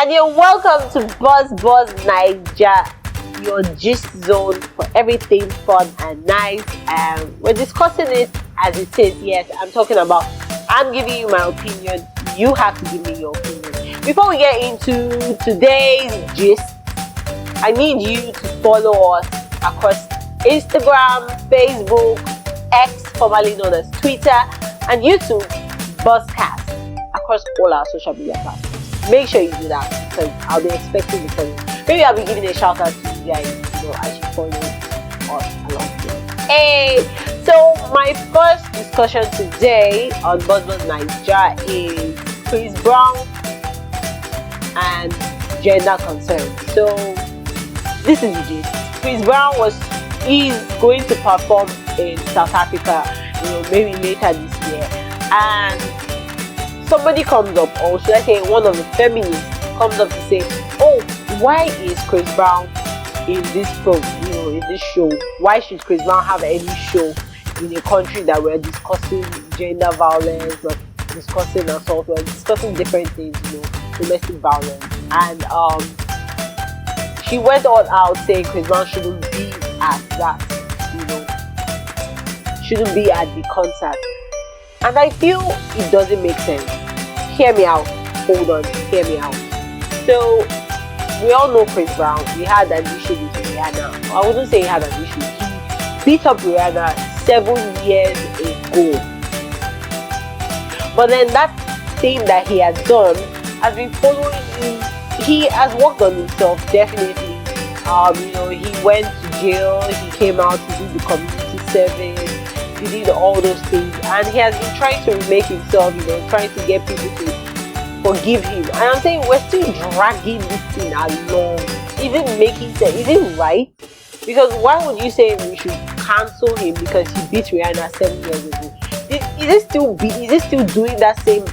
and you're welcome to Buz Buz Naija, your gist zone for everything fun and nice. We're discussing it as it is. Yes, I'm giving you my opinion. You have to give me your opinion. Before we get into today's gist, I need you to follow us across Instagram, Facebook, X, formerly known as Twitter, and YouTube, Buzkast, across all our social media platforms. Make sure you do that because I'll be expecting the follow. Maybe I'll be giving a shout out to you guys, as you follow us along here. Hey, so my first discussion today on Buz Buz Naija is Chris Brown and gender concerns. So this is the gist. Chris Brown is going to perform in South Africa, maybe later this year, and somebody comes up, or should I say one of the feminists comes up to say, oh, why is Chris Brown in this in this show? Why should Chris Brown have any show in a country that we're discussing gender violence, we're discussing assault, we're discussing different things, domestic violence? And she went all out saying Chris Brown shouldn't be at that, shouldn't be at the concert. And I feel it doesn't make sense. Hear me out. Hold on. Hear me out. So, we all know Chris Brown. He had an issue with Rihanna. I wouldn't say he had an issue. He beat up Rihanna 7 years ago. But then that thing that he has done has been following him. He has worked on himself, definitely. He went to jail. He came out to do the community service. He did all those things, and he has been trying to remake himself, trying to get people to forgive him. And I'm saying we're still dragging this thing along. Is it making sense? Is it right? Because why would you say we should cancel him because he beat Rihanna 7 years ago? Is it still doing that same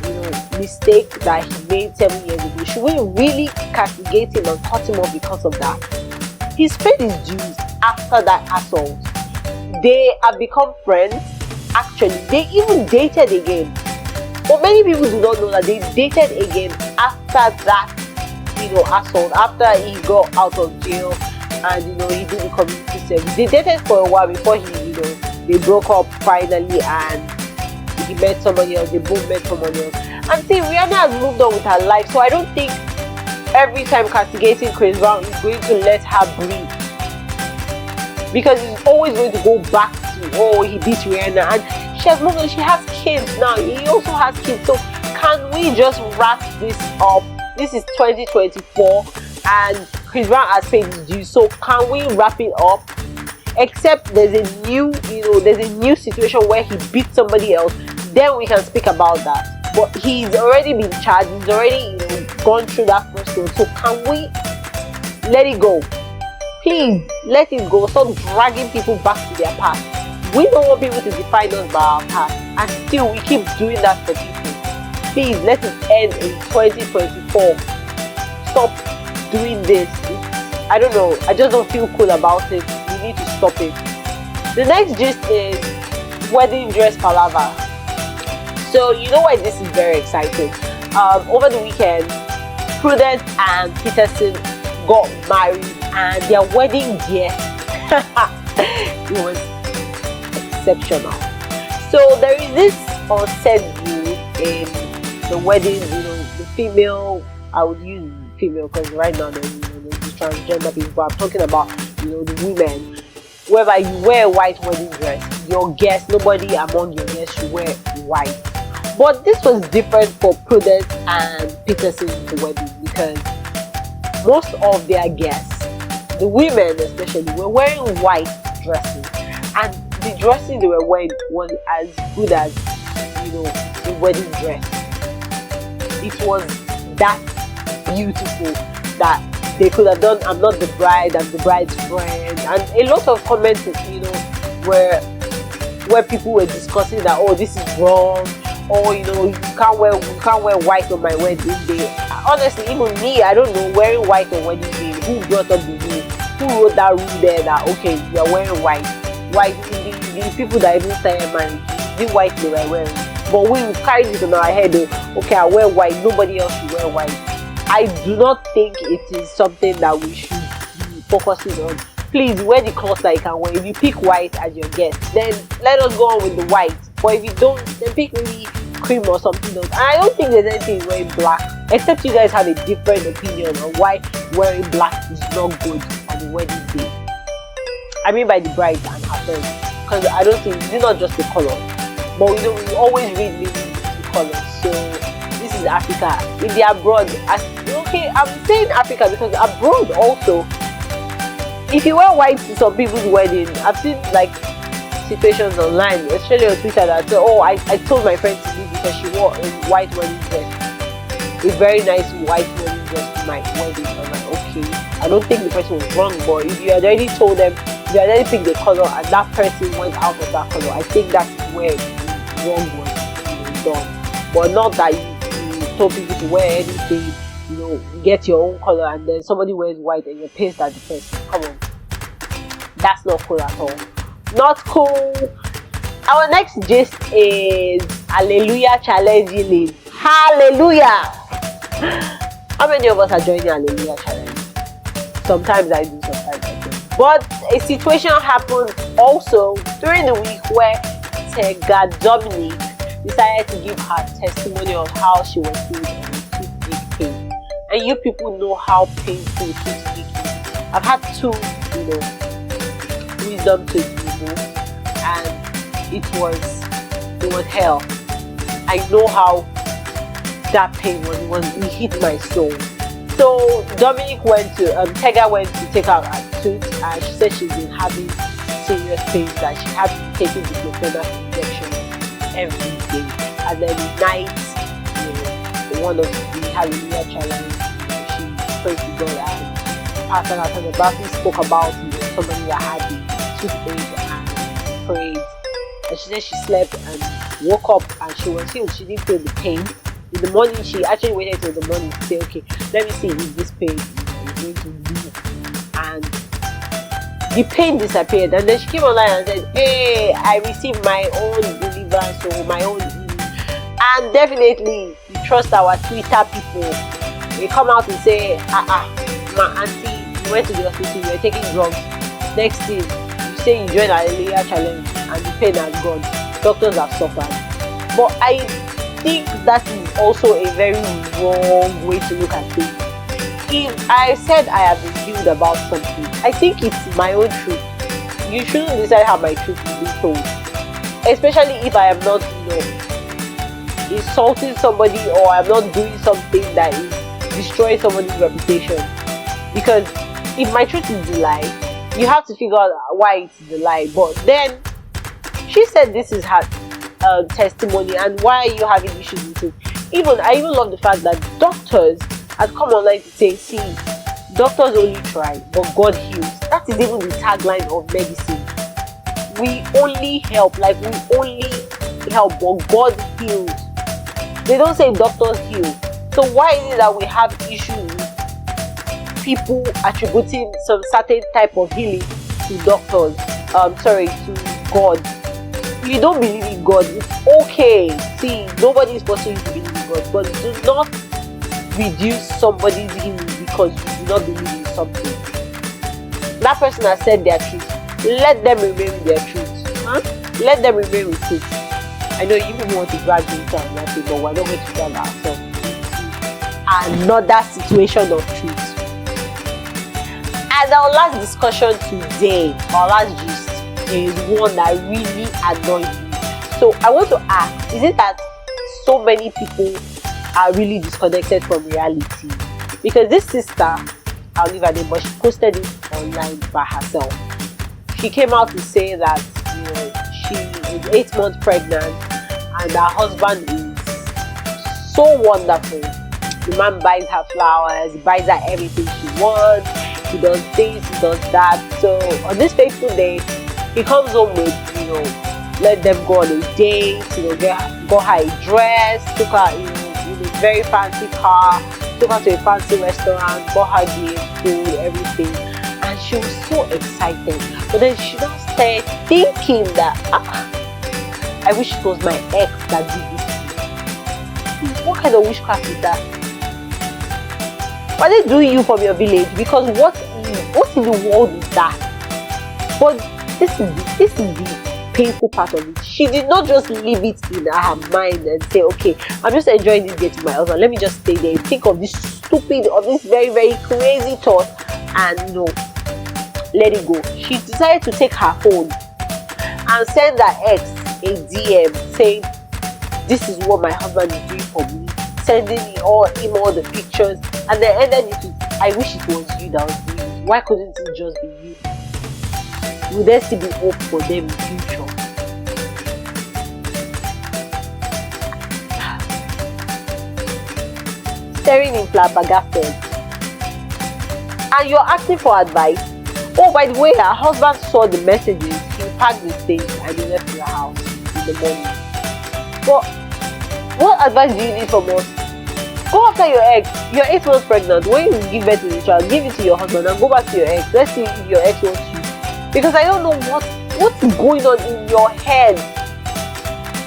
mistake that he made 7 years ago? Should we really castigate him and cut him off because of that? He's paid his dues after that assault. They have become friends. Actually, they even dated again. But many people do not know that they dated again after that, assault. After he got out of jail and he did the community service. They dated for a while before they broke up finally, and he met somebody else. They both met someone else. And see, Rihanna has moved on with her life, so I don't think every time castigating Chris Brown is going to let her breathe. Because he's always going to go back to, he beat Rihanna, and she has moved on. She has kids now. He also has kids. So can we just wrap this up? This is 2024, and Chris Brown has paid his dues. So can we wrap it up? Except there's a new situation where he beat somebody else. Then we can speak about that. But he's already been charged. He's already gone through that first one. So can we let it go? Please, let it go. Stop dragging people back to their past. We don't want people to define us by our past, and still we keep doing that for people. Please, let it end in 2024. Stop doing this. I don't know. I just don't feel cool about it. We need to stop it. The next gist is wedding dress palaver. So, you know why this is very exciting? Over the weekend, Prudence and Peterson got married, and their wedding gear it was exceptional. So there is this on-set view in the wedding. The female, I would use female because right now there's transgender people, but I'm talking about the women, whereby you wear a white wedding dress. Your guests, nobody among your guests should wear white. But this was different for Prudence and Peterson's wedding because most of their guests, the women especially, were wearing white dresses, and the dresses they were wearing was as good as the wedding dress. It was that beautiful that they could have done "I'm not the bride, I'm the bride's friend," and a lot of comments where people were discussing that this is wrong, or you can't wear white on my wedding day. Honestly, even me, I don't know, wearing white on wedding day, who brought up the rule? Who wrote that rule there that okay, you are wearing white? The people that even started marriage, the white they were wearing. But we carried it on our head, okay, I wear white, nobody else should wear white. I do not think it is something that we should be focusing on. Please wear the clothes that you can wear. If you pick white as your guest, then let us go on with the white. But if you don't, then pick maybe cream or something else. And I don't think there's anything wearing black, except you guys have a different opinion on why wearing black is not good on the wedding day. I mean by the bride and her friends, because I don't think it's not just the color, but we always read the colors. So this is Africa. If they're abroad, okay, I'm saying Africa because abroad also, if you wear white to some people's wedding, I've seen like situations online, especially on Twitter, that say, oh, I told my friend to leave because she wore a white wedding dress, a very nice white wedding dress to my wedding. I'm like, okay, I don't think the person was wrong, but if you had already told them, if you had already picked the color and that person went out of that color, I think that's where the wrong was done. But not that you told people to wear anything, get your own color, and then somebody wears white and you're pissed at the person. Come on, that's not cool at all. Not cool. Our next gist is Hallelujah challenging. Hallelujah. How many of us are joining Hallelujah challenge? Sometimes I do, sometimes I don't. But a situation happened also during the week where Tega Dominic decided to give her testimony of how she was feeling on toothache pain. And you people know how painful toothache is. I've had two, wisdom to remove, and it was hell. I know how that pain was. It hit my soul. So Dominic Tega went to take out her tooth, and she said she's been having serious pains, that she had to take the diclofenac injection every day. And then at night, one of the Hallelujah challenge, she prayed to God, and Pastor Nathan Baptist spoke about somebody that had the toothache and prayed. And she said she slept and woke up and she was healed. She didn't feel the pain. In the morning, she actually waited till the morning to say, okay, let me see if this pain is going to leave. And the pain disappeared. And then she came online and said, hey, I received my own deliverance or my own healing. And definitely, we trust our Twitter people. They come out and say, my auntie, you went to the hospital, you were taking drugs. Next thing, you say you joined Hallelujah challenge and the pain has gone. Doctors have suffered. But I think that is also a very wrong way to look at things. If I said I have been healed about something, I think it's my own truth. You shouldn't decide how my truth is being told. Especially if I am not, insulting somebody, or I'm not doing something that is destroying somebody's reputation. Because if my truth is the lie, you have to figure out why it's the lie. But then she said this is her testimony, and why are you having issues with it? I even love the fact that doctors had come online to say, see, doctors only try, but God heals. That is even the tagline of medicine. We only help, but God heals. They don't say doctors heal. So why is it that we have issues with people attributing some certain type of healing to doctors? To God. If you don't believe in God, it's okay. See, nobody is forcing you to believe in God, but do not reduce somebody's healing because you do not believe in something. That person has said their truth. Let them remain with their truth. Let them remain with it. I know you people want to drag me into another thing, but we're not going to drag ourselves into another situation of truth. And our last discussion today, our last gist, is one that really annoyed me. So I want to ask, is it that so many people are really disconnected from reality? Because this sister, I'll leave her name, but she posted it online by herself. She came out to say that she is 8 months pregnant and her husband is so wonderful. The man buys her flowers, he buys her everything she wants, he does this, he does that. So on this fateful day, he comes home with, let them go on a date, got her a dress, took her in a very fancy car, took her to a fancy restaurant, bought her gifts, food, everything. And she was so excited. But then she just started thinking that, I wish it was my ex that did this to me. What kind of witchcraft is that? Why they do you from your village? Because what in the world is that? But this is the painful part of it. She did not just leave it in her mind and say, okay, I'm just enjoying this date with my husband. Let me just stay there. Think of this stupid, of this very, very crazy thought, and no, let it go. She decided to take her phone and send her ex a DM saying, this is what my husband is doing for me, sending him all the pictures, and then ended it with, I wish it was you that was doing it. Why couldn't it just be you? Will there still be hope for them in future? Staring in flabbergasted. And you're asking for advice? Oh, by the way, her husband saw the messages, he packed his things and he left your house in the morning. But what advice do you need from us? Go after your ex. You're 8 months pregnant. When you give birth to the child, give it to your husband and go back to your ex. Let's see if your ex wants you. Because I don't know what's going on in your head.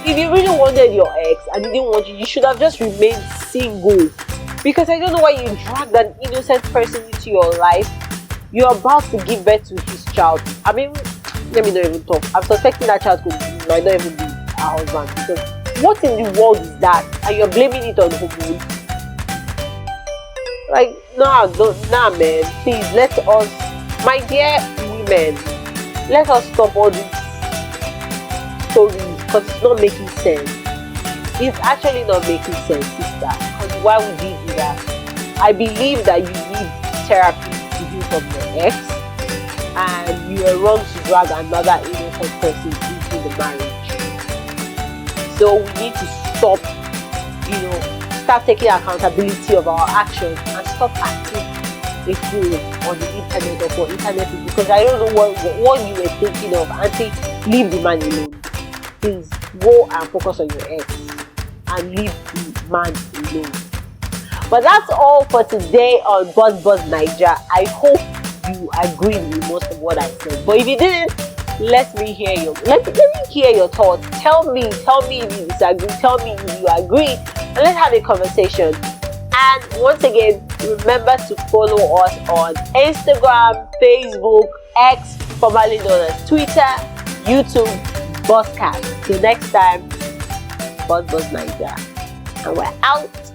If you really wanted your ex and he didn't want you, you should have just remained single. Because I don't know why you dragged an innocent person into your life. You're about to give birth to his child. I mean, let me not even talk. I'm suspecting that child might not even be her husband. Because what in the world is that? And you're blaming it on hormones? Like, nah, man. Please, let us, my dear women, let us stop all these stories because it's not making sense. It's actually not making sense, sister. Because why would you do that? I believe that you need therapy to heal from your ex, and you are wrong to drag another innocent person into the marriage. So we need to stop, start taking accountability of our actions and stop acting a fool on the internet or for internet people, because I don't know what you were thinking of. Auntie, leave the man alone. Please go and focus on your ex and leave the man alone. But that's all for today on Buz Buz Naija. I hope you agreed with most of what I said. But if you didn't, let me hear your thoughts. Tell me if you disagree. Tell me if you agree, and let's have a conversation. And once again, remember to follow us on Instagram, Facebook, X, formerly known as Twitter, YouTube, Buzkast. Till next time, Buz Buz Naija, and we're out.